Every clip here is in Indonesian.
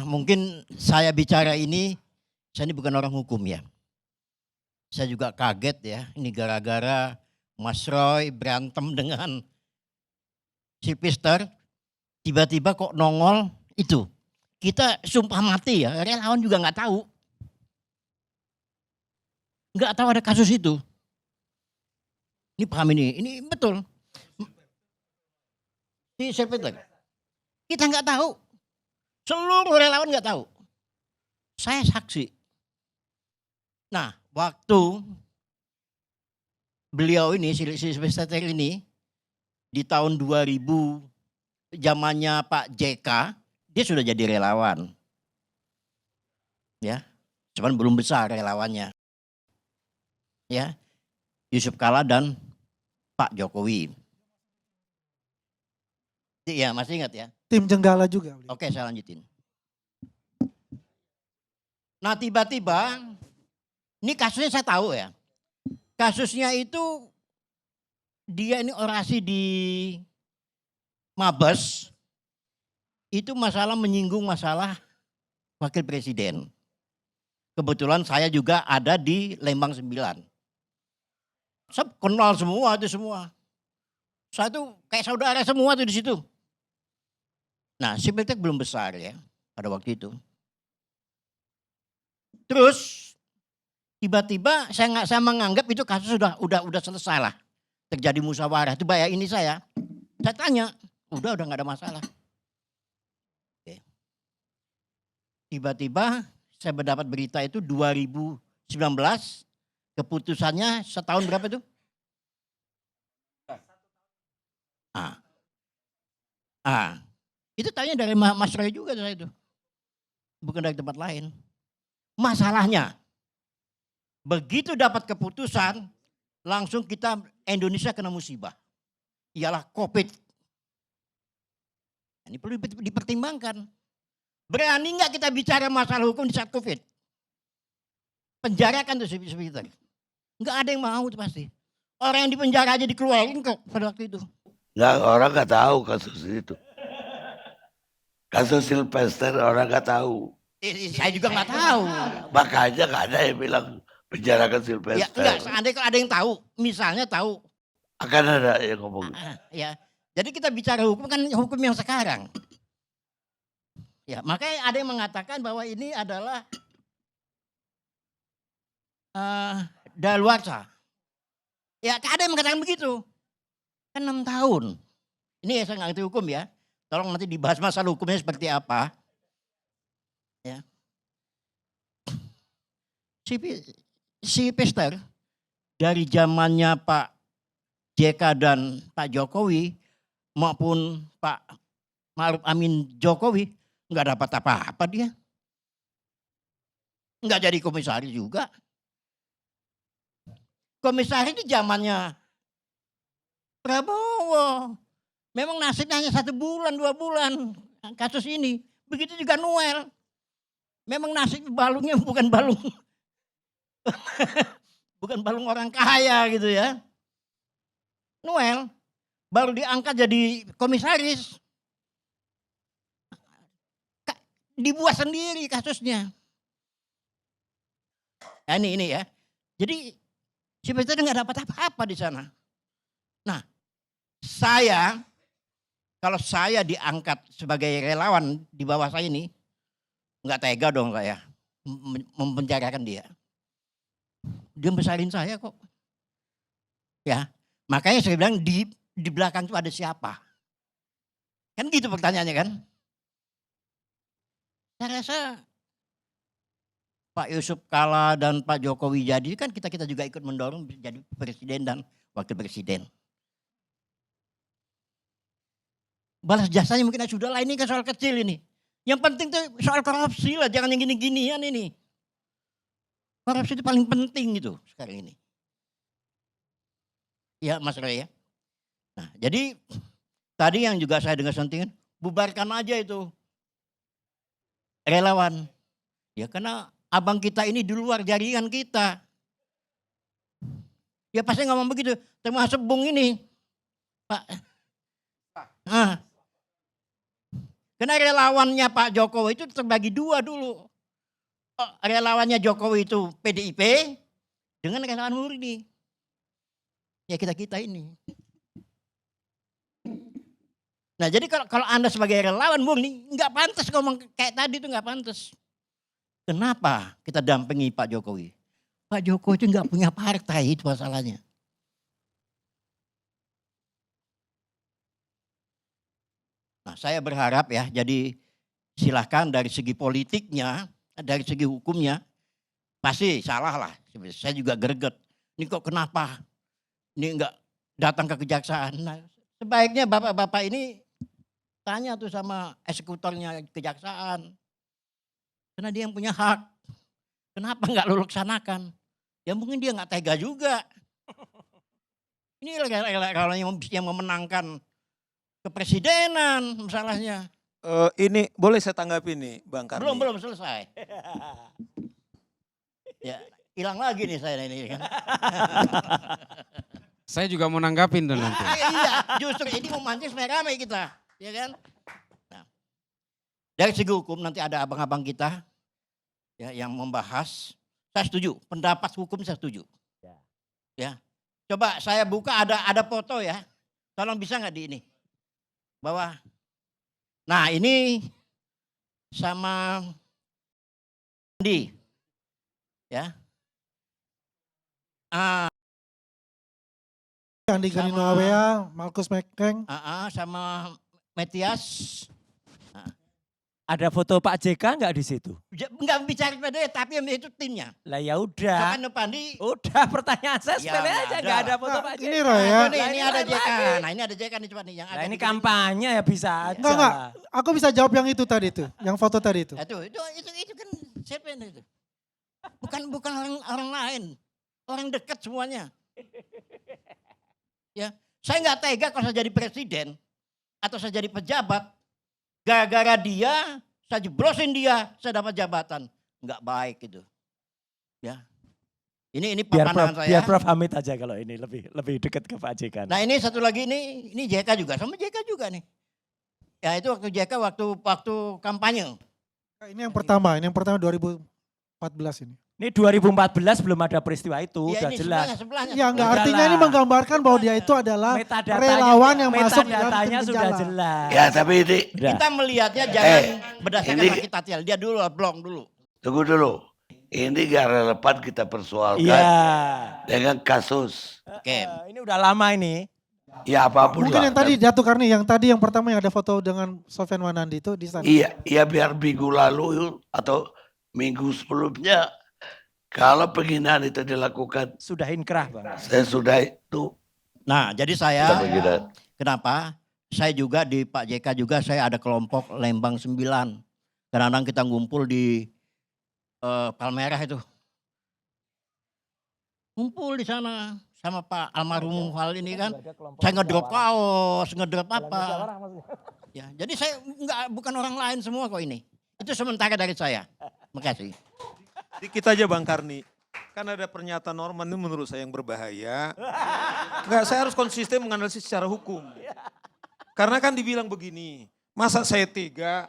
Mungkin saya bicara ini, saya ini bukan orang hukum ya. Saya juga kaget ya, ini gara-gara Mas Roy berantem dengan si Pister, tiba-tiba kok nongol itu. Kita sumpah mati ya, relawan juga nggak tahu. Nggak tahu ada kasus itu. Ini paham ini betul. Si Pister. Kita nggak tahu. Seluruh relawan nggak tahu. Saya saksi. Nah, waktu beliau ini, si Pister ini, di tahun 2000, zamannya Pak JK, dia sudah jadi relawan. Ya, cuman belum besar relawannya. Ya, Yusuf Kalla dan Pak Jokowi. Iya, masih ingat ya? Tim Jenggala juga. Oke, saya lanjutin. Nah, tiba-tiba, ini kasusnya saya tahu ya. Kasusnya itu, dia ini orasi di Mabes, itu masalah menyinggung masalah wakil presiden. Kebetulan saya juga ada di Lembang 9. Saya kenal semua itu semua. Saya tuh kayak saudara semua tuh di situ. Nah, Sipiltek belum besar ya pada waktu itu. Terus tiba-tiba saya menganggap itu kasus udah selesai lah. Terjadi musyawarah itu bayar ini saya. Saya tanya, udah nggak ada masalah. Oke. Tiba-tiba saya mendapat berita itu 2019, keputusannya setahun berapa itu? Itu tanya dari Mas Roy juga saya itu. Bukan dari tempat lain. Masalahnya, begitu dapat keputusan, langsung kita Indonesia kena musibah. Ialah COVID. Ini perlu dipertimbangkan. Berani nggak kita bicara masalah hukum di saat COVID? Penjarakan tuh seperti. Nggak ada yang mau tuh pasti. Orang yang di penjara aja dikeluarin kok pada waktu itu. Nggak, orang nggak tahu kasus itu. Kasus Sylvester orang nggak tahu. Saya juga nggak tahu. Makanya nggak ada yang bilang penjarakan Sylvester. Ya enggak, seandainya kalau ada yang tahu, misalnya tahu. Akan ada yang ngomong. Ya, jadi kita bicara hukum kan hukum yang sekarang. Ya, makanya ada yang mengatakan bahwa ini adalah daluarsa. Ya, ada yang mengatakan begitu. Kan 6 tahun. Ini ya saya nggak ngerti hukum ya. Tolong nanti dibahas masalah hukumnya seperti apa. Ya. Si Pister dari zamannya Pak JK dan Pak Jokowi maupun Pak Ma'ruf Amin Jokowi nggak dapat apa-apa dia. Nggak jadi komisaris juga. Komisaris di zamannya Prabowo. Memang nasibnya hanya 1 bulan, 2 bulan kasus ini. Begitu juga Noel. Memang nasib balungnya bukan balung bukan balung orang kaya gitu ya. Noel baru diangkat jadi komisaris. Dibuat sendiri kasusnya. Nah, ini ya. Jadi sebetulnya nggak dapat apa-apa di sana. Nah, kalau saya diangkat sebagai relawan di bawah saya ini, nggak tega dong saya mempenjarakan dia. Dia besarin saya kok. Ya, makanya saya bilang di belakang itu ada siapa? Kan gitu pertanyaannya kan? Saya rasa Pak Yusuf Kalla dan Pak Jokowi jadi kan kita juga ikut mendorong jadi presiden dan wakil presiden. Balas jasanya mungkin sudah lah, ini kan soal kecil ini. Yang penting tuh soal korupsi lah, jangan yang gini-ginian ini. Korupsi itu paling penting gitu sekarang ini. Ya Mas Roy ya. Nah jadi tadi yang juga saya dengar sentingan, bubarkan aja itu relawan. Ya karena abang kita ini di luar jaringan kita. Ya pasti ngomong begitu, termasuk Bung ini. Pak. Karena relawannya Pak Jokowi itu terbagi dua dulu. Relawannya Jokowi itu PDIP dengan relawan murni. Ya kita-kita ini. Nah jadi kalau Anda sebagai relawan murni nggak pantas ngomong kayak tadi itu nggak pantas. Kenapa kita dampingi Pak Jokowi? Pak Jokowi itu nggak punya partai, itu masalahnya. Nah saya berharap ya, jadi silahkan dari segi politiknya, dari segi hukumnya, pasti salah lah. Saya juga greget. Ini kok kenapa? Ini nggak datang ke kejaksaan. Nah, sebaiknya bapak-bapak ini tanya tuh sama eksekutornya kejaksaan. Karena dia yang punya hak. Kenapa nggak lu laksanakan? Ya mungkin dia nggak tega juga. Ini kalau yang memenangkan kepresidenan masalahnya. Ini boleh saya tanggapi nih Bang Karni? Belum selesai. Ya hilang lagi nih saya ini kan. Saya juga mau nanggapin tuh nanti. Iya, justru ini memancing ramai kita, ya kan? Nah, dari segi hukum nanti ada abang-abang kita ya yang membahas. Saya setuju, pendapat hukum saya setuju. Ya, coba saya buka ada foto ya. Tolong bisa nggak di ini? Bawah. Nah ini sama Andi, ya. Andi Ganino Awea, Markus Mekeng. Sama Metias. Ada foto Pak JK nggak di situ? Enggak bicara pada tapi itu timnya. Lah ya udah. Kan Pandi. Udah pertanyaan saya Ya, sepele nggak aja ada. nggak ada foto Pak JK. Ini Roy ya. Nah, Lah, ini ada lain JK. lagi. Nah ini ada JK nih coba nih yang Lah ada ini di- kampanye ya bisa aja. Enggak, aku bisa jawab yang itu tadi tuh, yang foto tadi itu. Itu kan siapa itu? Bukan orang lain, orang dekat semuanya. Ya, saya nggak tega kalau saya jadi presiden atau saya jadi pejabat, gara-gara dia, saya jeblosin dia, saya dapat jabatan, nggak baik itu. Ya, ini Biar pandangan Prof, saya. biar Prof Hamid aja kalau ini lebih dekat ke Pak JK. Nah ini satu lagi ini JK juga, sama JK juga nih. Ya itu waktu JK waktu kampanye. Ini yang pertama 2014 ini. Ini 2014 belum ada peristiwa itu, Ya, udah ini jelas. sebelahnya. Ya enggak, Udah artinya lah. ini menggambarkan bahwa dia itu adalah Metadatanya- relawan yang masuk di dalam metadatanya tim sudah penjara. jelas. Ya tapi ini Udah. Kita melihatnya jangan berdasarkan ini- sakit hati. Dia dulu, blong dulu. tunggu dulu. Ini gak relevan kita persoalkan Iya. dengan kasus. Oke. Ini udah lama ini. Ya apapun Mungkin lah. yang tadi jatuh Karni, yang tadi yang pertama yang ada foto dengan Sofyan Wanandi itu di sana. Iya biar minggu lalu atau minggu sebelumnya kalau penghinaan itu dilakukan, Sudah inkrah Bang. saya sudah itu Nah, jadi kita saya penghinaan. kenapa? Saya juga di Pak JK juga saya ada kelompok Lembang 9. Kadang-kadang kita ngumpul di Palmerah itu. Ngumpul di sana sama Pak almarhum Hal ini kan. Saya ngedrop kaos, ngedrop apa. Ya, jadi saya bukan orang lain semua kok ini. Itu sementara dari saya. Makasih. Dikit aja Bang Karni. Kan ada pernyataan Norman itu menurut saya yang berbahaya. Enggak, saya harus konsisten menganalisis secara hukum. Karena kan dibilang begini, masa saya tega,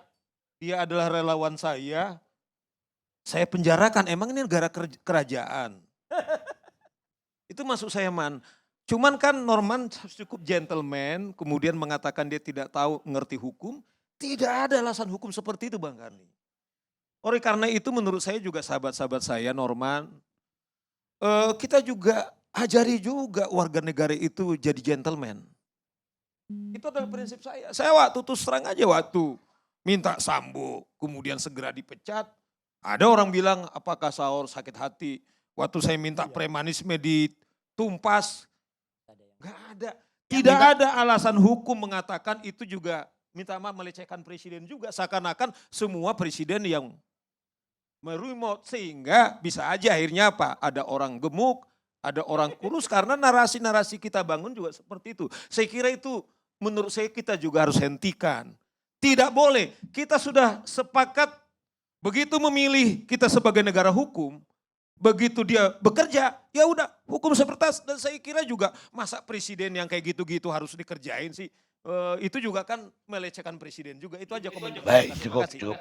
dia adalah relawan saya penjarakan, emang ini negara kerajaan. Itu masuk saya man. Cuman kan Norman cukup gentleman, kemudian mengatakan dia tidak tahu ngerti hukum. Tidak ada alasan hukum seperti itu Bang Karni. Oleh karena itu menurut saya juga sahabat-sahabat saya Norman, kita juga ajari juga warga negara itu jadi gentleman. Itu adalah prinsip saya. Saya waktu terus terang aja waktu minta Sambo, kemudian segera dipecat. Ada orang bilang apakah Saur sakit hati. Waktu saya minta premanisme ditumpas, nggak ada. Tidak ada alasan hukum mengatakan itu juga minta maaf melecehkan presiden juga. Seakan-akan semua presiden yang meremote sehingga bisa aja akhirnya apa? Ada orang gemuk, ada orang kurus karena narasi-narasi kita bangun juga seperti itu. Saya kira itu menurut saya kita juga harus hentikan. Tidak boleh, kita sudah sepakat begitu memilih kita sebagai negara hukum, begitu dia bekerja, ya udah hukum seperti dan saya kira juga masa presiden yang kayak gitu-gitu harus dikerjain sih. itu juga kan melecehkan presiden juga. Itu aja komentar. Baik, Terima cukup, kasih. cukup.